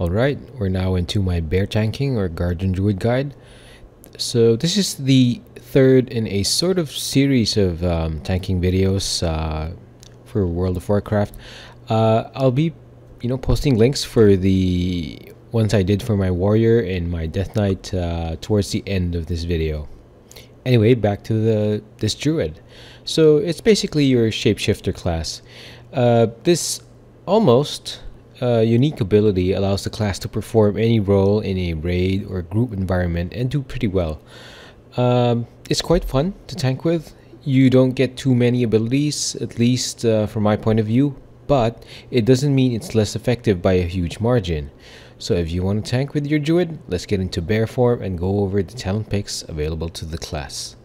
Alright, we're now into my bear tanking or Guardian Druid guide. So this is the third in a sort of series of tanking videos for World of Warcraft. I'll be, posting links for the ones I did for my warrior and my death knight towards the end of this video. Anyway, back to this druid. So it's basically your shapeshifter class. This almost unique ability allows the class to perform any role in a raid or group environment and do pretty well. It's quite fun to tank with. You don't get too many abilities, at least from my point of view, but it doesn't mean it's less effective by a huge margin. So if you want to tank with your druid, let's get into bear form and go over the talent picks available to the class.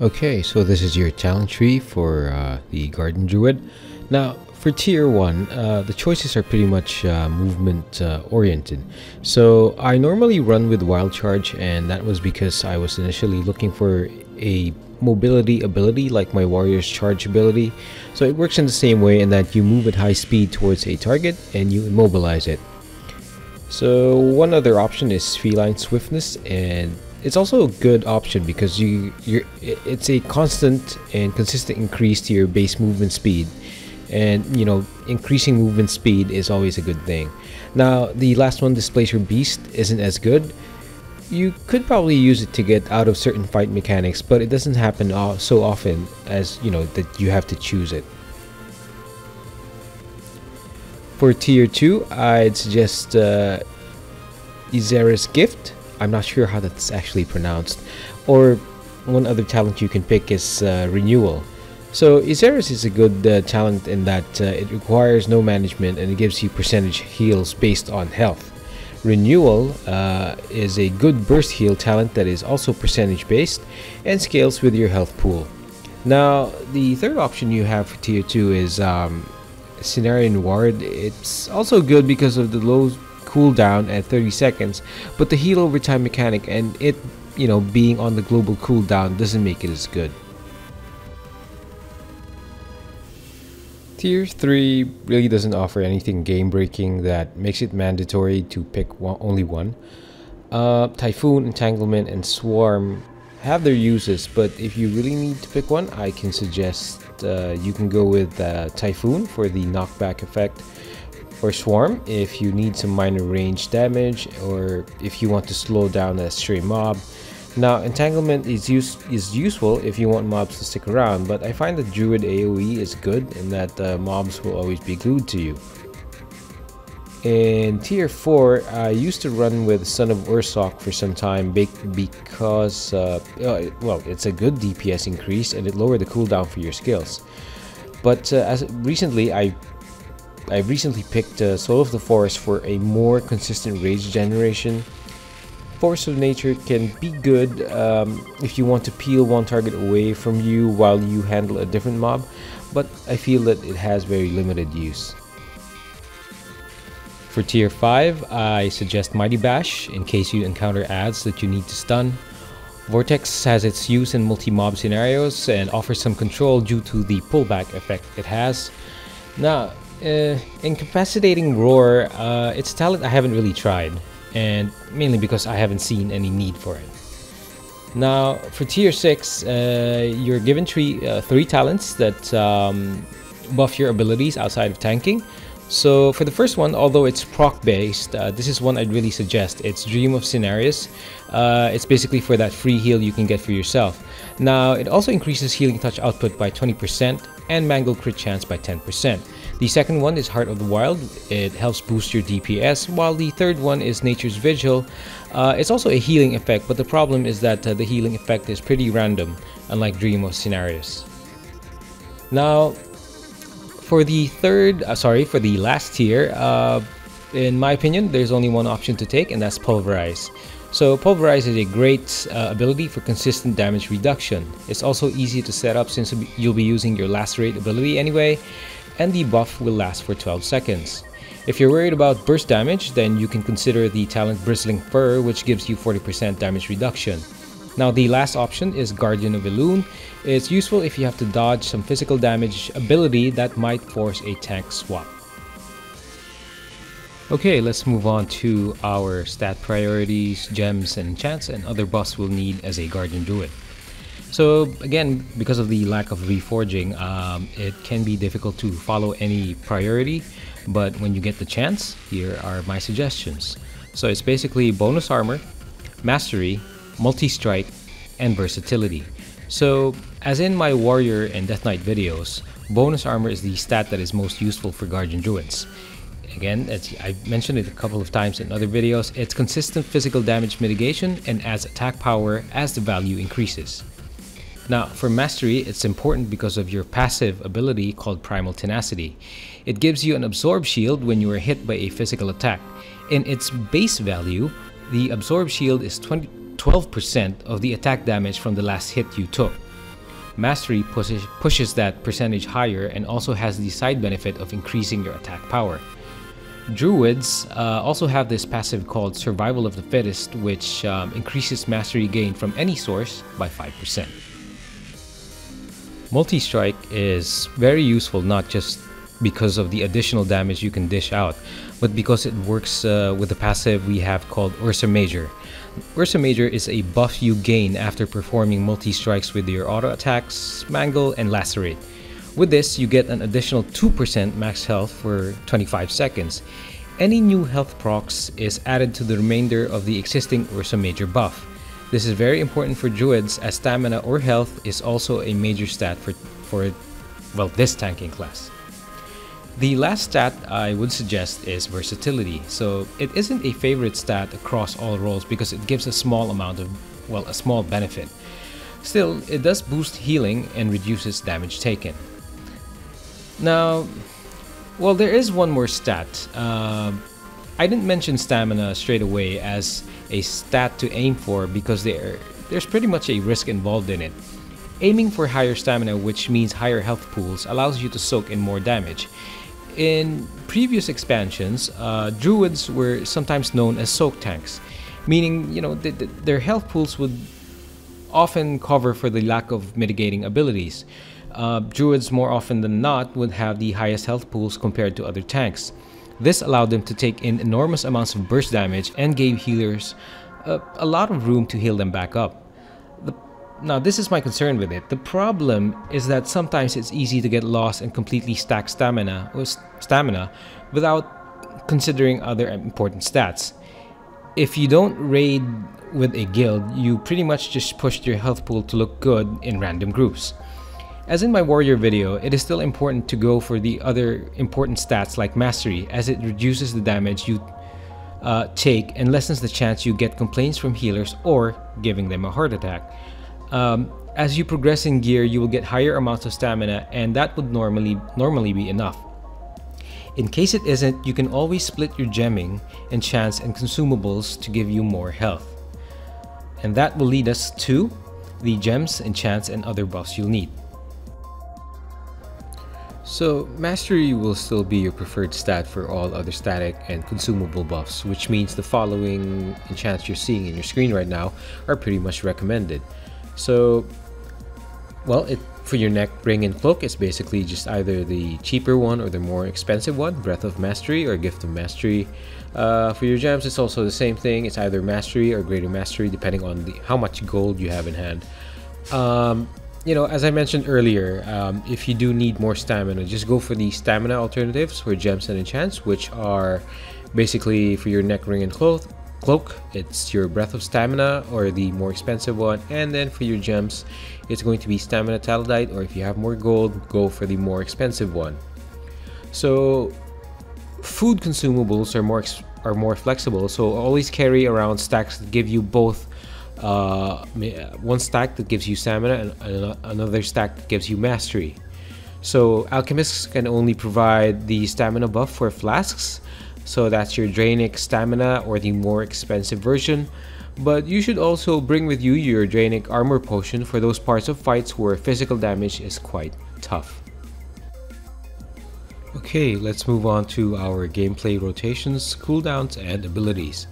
Okay, so this is your talent tree for the Guardian Druid. Now, for tier 1, the choices are pretty much movement oriented. So I normally run with Wild Charge, and that was because I was initially looking for a mobility ability like my warrior's charge ability. So it works in the same way in that you move at high speed towards a target and you immobilize it. So one other option is feline swiftness, and it's also a good option because it's a constant and consistent increase to your base movement speed, and increasing movement speed is always a good thing. Now the last one, Displacer Beast, isn't as good. You could probably use it to get out of certain fight mechanics, but it doesn't happen so often as that you have to choose it. For tier 2, I'd suggest Izera's Gift. I'm not sure how that's actually pronounced. Or one other talent you can pick is Renewal. So Izera's is a good talent in that it requires no management and it gives you percentage heals based on health. Renewal is a good burst heal talent that is also percentage based and scales with your health pool. Now the third option you have for tier 2 is Cenarian Ward. It's also good because of the low cooldown at 30 seconds, but the heal over time mechanic and it being on the global cooldown doesn't make it as good. Tier 3 really doesn't offer anything game breaking that makes it mandatory to pick only one. Typhoon, Entanglement, and Swarm have their uses, but if you really need to pick one, I can suggest you can go with Typhoon for the knockback effect, or Swarm if you need some minor range damage, or if you want to slow down a stray mob. Now Entanglement is useful if you want mobs to stick around, but I find that Druid AoE is good in that mobs will always be glued to you. In tier 4, I used to run with Son of Ursoc for some time because well, it's a good DPS increase and it lowered the cooldown for your skills. But as recently I recently picked Soul of the Forest for a more consistent rage generation. Force of Nature can be good if you want to peel one target away from you while you handle a different mob, but I feel that it has very limited use. For tier 5, I suggest Mighty Bash in case you encounter adds that you need to stun. Vortex has its use in multi-mob scenarios and offers some control due to the pullback effect it has. Now, Incapacitating Roar, it's a talent I haven't really tried, and mainly because I haven't seen any need for it. Now, for tier 6, you're given three talents that buff your abilities outside of tanking. So for the first one, although it's proc based, this is one I'd really suggest. It's Dream of Cenarius. It's basically for that free heal you can get for yourself. Now it also increases healing touch output by 20% and mangle crit chance by 10%. The second one is Heart of the Wild. It helps boost your DPS, while the third one is Nature's Vigil. It's also a healing effect, but the problem is that the healing effect is pretty random, unlike Dream of Cenarius. Now, for the for the last tier, in my opinion, there's only one option to take, and that's Pulverize. So Pulverize is a great ability for consistent damage reduction. It's also easy to set up since you'll be using your Lacerate ability anyway, and the buff will last for 12 seconds. If you're worried about burst damage, then you can consider the talent Bristling Fur, which gives you 40% damage reduction. Now the last option is Guardian of Elune. It's useful if you have to dodge some physical damage ability that might force a tank swap. Okay, let's move on to our stat priorities, gems, and enchants, and other buffs we'll need as a Guardian Druid. So again, because of the lack of reforging, it can be difficult to follow any priority, but when you get the chance, here are my suggestions. So it's basically bonus armor, mastery, multi-strike, and versatility. So as in my warrior and death knight videos, bonus armor is the stat that is most useful for Guardian Druids. Again, as I've mentioned it a couple of times in other videos, it's consistent physical damage mitigation and adds attack power as the value increases. Now, for mastery, it's important because of your passive ability called Primal Tenacity. It gives you an absorb shield when you are hit by a physical attack. In its base value, the absorb shield is 12% of the attack damage from the last hit you took. Mastery pushes that percentage higher and also has the side benefit of increasing your attack power. Druids also have this passive called Survival of the Fittest, which increases mastery gain from any source by 5%. Multi-strike is very useful not just because of the additional damage you can dish out, but because it works with the passive we have called Ursa Major. Ursa Major is a buff you gain after performing multi-strikes with your auto attacks, Mangle, and Lacerate. With this, you get an additional 2% max health for 25 seconds. Any new health procs is added to the remainder of the existing Ursa Major buff. This is very important for druids as stamina or health is also a major stat for this tanking class. The last stat I would suggest is versatility. So it isn't a favorite stat across all roles because it gives a small amount of, a small benefit. Still, it does boost healing and reduces damage taken. Now, there is one more stat. I didn't mention stamina straight away as a stat to aim for because there's pretty much a risk involved in it. Aiming for higher stamina, which means higher health pools, allows you to soak in more damage. In previous expansions, druids were sometimes known as soak tanks, meaning their health pools would often cover for the lack of mitigating abilities. Druids more often than not would have the highest health pools compared to other tanks. This allowed them to take in enormous amounts of burst damage and gave healers a lot of room to heal them back up. Now, this is my concern with it. The problem is that sometimes it's easy to get lost and completely stack stamina without considering other important stats. If you don't raid with a guild, you pretty much just pushed your health pool to look good in random groups. As in my warrior video, it is still important to go for the other important stats like mastery, as it reduces the damage you take and lessens the chance you get complaints from healers or giving them a heart attack. As you progress in gear, you will get higher amounts of stamina, and that would normally be enough. In case it isn't, you can always split your gemming, enchants, and consumables to give you more health. And that will lead us to the gems, enchants, and other buffs you'll need. So, Mastery will still be your preferred stat for all other static and consumable buffs, which means the following enchants you're seeing in your screen right now are pretty much recommended. So, for your neck, ring, and cloak, it's basically just either the cheaper one or the more expensive one, Breath of Mastery or Gift of Mastery. For your gems, it's also the same thing. It's either Mastery or Greater Mastery, depending on how much gold you have in hand. As I mentioned earlier, if you do need more stamina, just go for the stamina alternatives for gems and enchants, which are basically for your neck, ring, and cloak, it's your Breath of Stamina or the more expensive one, and then for your gems, it's going to be Stamina Talidite, or if you have more gold, go for the more expensive one. So, food consumables are more flexible, so always carry around stacks that give you both. One stack that gives you stamina and another stack that gives you mastery. So alchemists can only provide the stamina buff for flasks, so that's your Draenic stamina or the more expensive version, but you should also bring with you your Draenic armor potion for those parts of fights where physical damage is quite tough. Okay, let's move on to our gameplay rotations, cooldowns, and abilities.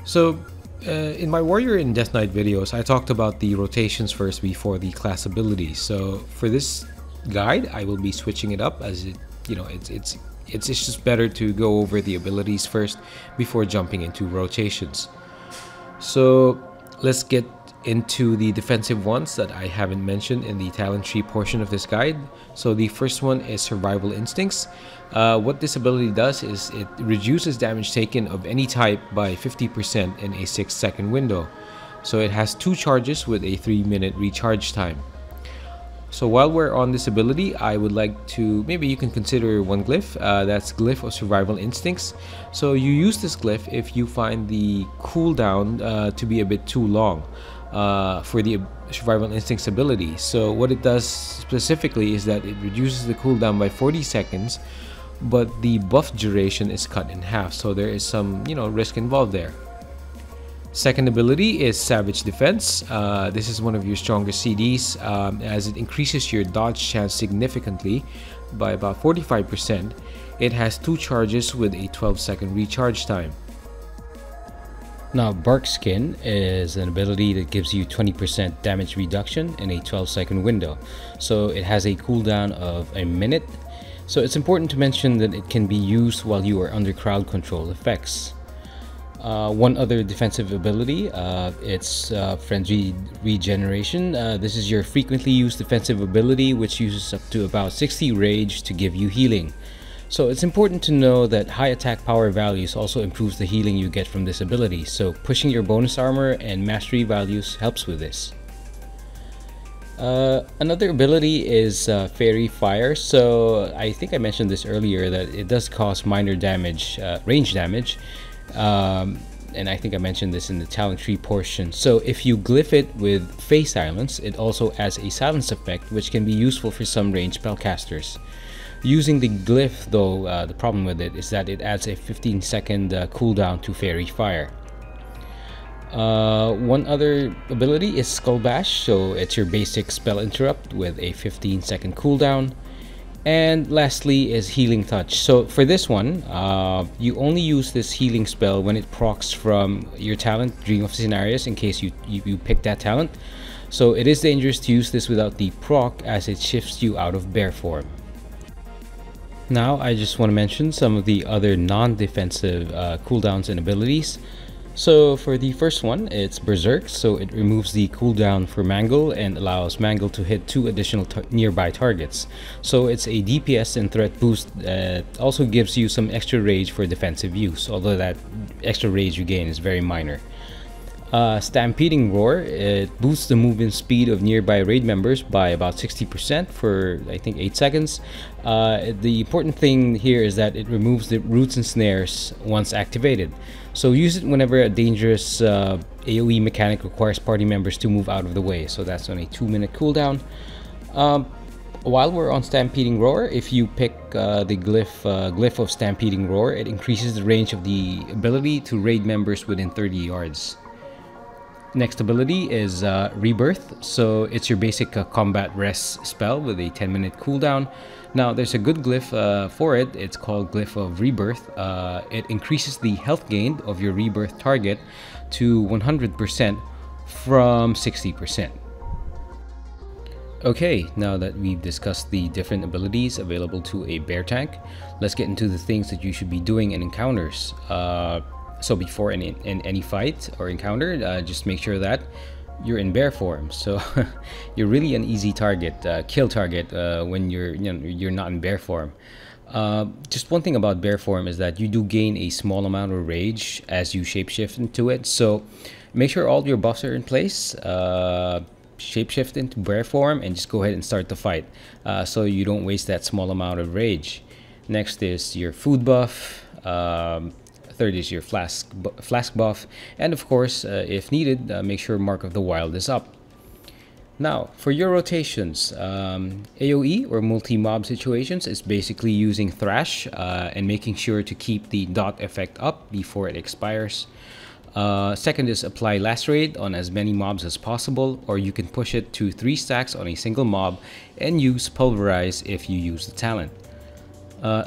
So in my Warrior and Death Knight videos, I talked about the rotations first before the class abilities. So for this guide, I will be switching it up as it's it's just better to go over the abilities first before jumping into rotations. So let's get into the defensive ones that I haven't mentioned in the talent tree portion of this guide. So the first one is Survival Instincts. What this ability does is it reduces damage taken of any type by 50% in a 6-second window. So it has 2 charges with a 3-minute recharge time. So while we're on this ability, I would like to, maybe you can consider one glyph, that's Glyph of Survival Instincts. So you use this glyph if you find the cooldown to be a bit too long for the Survival Instincts ability. So what it does specifically is that it reduces the cooldown by 40 seconds, but the buff duration is cut in half, so there is some, risk involved there. Second ability is Savage Defense. This is one of your strongest CDs as it increases your dodge chance significantly by about 45%. It has 2 charges with a 12-second recharge time. Now, Bark Skin is an ability that gives you 20% damage reduction in a 12-second window. So it has a cooldown of a minute. So it's important to mention that it can be used while you are under crowd control effects. One other defensive ability, it's Frenzy Regeneration. This is your frequently used defensive ability, which uses up to about 60 rage to give you healing. So it's important to know that high attack power values also improves the healing you get from this ability. So pushing your bonus armor and mastery values helps with this. Another ability is Fairy Fire. So I think I mentioned this earlier that it does cause minor damage, range damage. And I think I mentioned this in the talent tree portion. So if you glyph it with Phase Silence, it also adds a silence effect, which can be useful for some ranged spellcasters. Using the glyph though, the problem with it is that it adds a 15-second cooldown to Fairy Fire. One other ability is Skull Bash, so it's your basic spell interrupt with a 15-second cooldown. And lastly is Healing Touch. So for this one, you only use this healing spell when it procs from your talent, Dream of Scenarios, in case you pick that talent. So it is dangerous to use this without the proc, as it shifts you out of bear form. Now I just want to mention some of the other non-defensive cooldowns and abilities. So for the first one, it's Berserk. So it removes the cooldown for Mangle and allows Mangle to hit 2 additional nearby targets. So it's a DPS and threat boost that also gives you some extra rage for defensive use, although that extra rage you gain is very minor. Stampeding Roar, it boosts the movement speed of nearby raid members by about 60% for I think 8 seconds. The important thing here is that it removes the roots and snares once activated. So use it whenever a dangerous AoE mechanic requires party members to move out of the way. So that's on a 2-minute cooldown. While we're on Stampeding Roar, if you pick the glyph of Stampeding Roar, it increases the range of the ability to raid members within 30 yards. Next ability is Rebirth. So it's your basic combat rest spell with a 10-minute cooldown. Now there's a good glyph for it. It's called Glyph of Rebirth. It increases the health gain of your rebirth target to 100% from 60%. Okay, now that we've discussed the different abilities available to a bear tank, let's get into the things that you should be doing in encounters. So before any fight or encounter, just make sure that you're in bear form. So you're really an easy target, kill target when you're not in bear form. Just one thing about bear form is that you do gain a small amount of rage as you shapeshift into it. So make sure all your buffs are in place. Shapeshift into bear form and just go ahead and start the fight, so you don't waste that small amount of rage. Next is your food buff. Third is your flask buff, and of course, if needed, make sure Mark of the Wild is up. Now, for your rotations, AoE or multi-mob situations is basically using Thrash and making sure to keep the dot effect up before it expires. Second is apply Lacerate on as many mobs as possible, or you can push it to 3 stacks on a single mob and use Pulverize if you use the talent.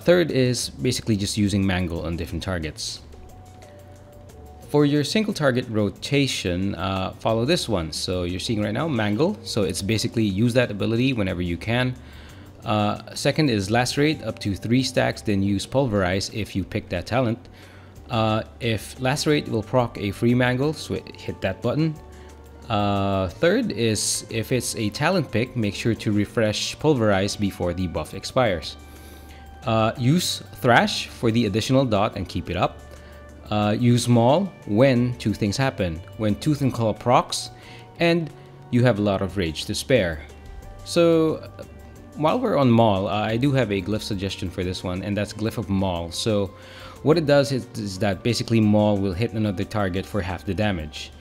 Third is basically just using Mangle on different targets. For your single target rotation, follow this one. So you're seeing right now Mangle, so it's basically use that ability whenever you can. Second is Lacerate, up to 3 stacks, then use Pulverize if you pick that talent. If Lacerate will proc a free mangle, so hit that button. Third is if it's a talent pick, make sure to refresh Pulverize before the buff expires. Use Thrash for the additional dot and keep it up. Use Maul when two things happen: when Tooth and Claw procs, and you have a lot of rage to spare. So while we're on Maul, I do have a glyph suggestion for this one, and that's Glyph of Maul. So what it does is that basically Maul will hit another target for half the damage.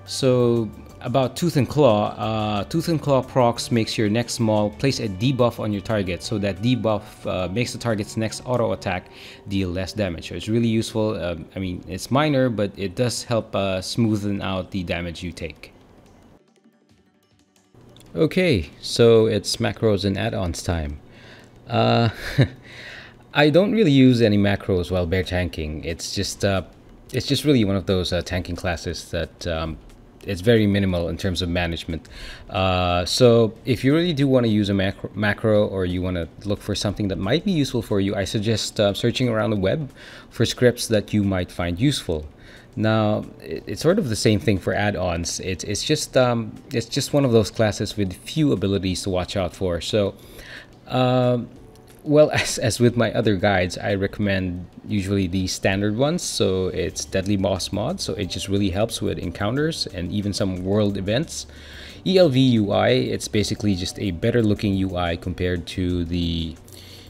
So about Tooth and Claw procs makes your next Maul place a debuff on your target, so that debuff makes the target's next auto attack deal less damage. So it's really useful. I mean, it's minor, but it does help smoothen out the damage you take. Okay, so it's macros and add-ons time. I don't really use any macros while bear tanking. It's just really one of those tanking classes that it's very minimal in terms of management. So if you really do want to use a macro, or you want to look for something that might be useful for you, I suggest searching around the web for scripts that you might find useful. Now, it's sort of the same thing for add-ons. It's just one of those classes with few abilities to watch out for. So, well, as with my other guides, I recommend usually the standard ones. So it's Deadly Boss mod, so it just really helps with encounters and even some world events. ELV UI, it's basically just a better looking UI compared to the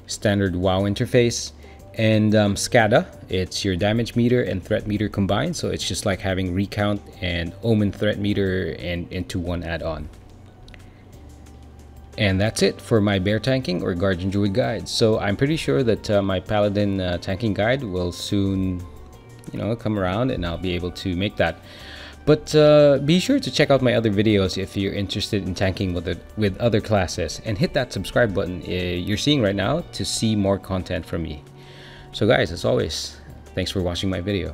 standard WoW interface. And SCADA, it's your damage meter and threat meter combined, so it's just like having Recount and Omen threat meter into one add-on. And that's it for my bear tanking or Guardian Druid guide. So I'm pretty sure that my Paladin tanking guide will soon, come around, and I'll be able to make that. But be sure to check out my other videos if you're interested in tanking with other classes, and hit that subscribe button you're seeing right now to see more content from me. So guys, as always, thanks for watching my video.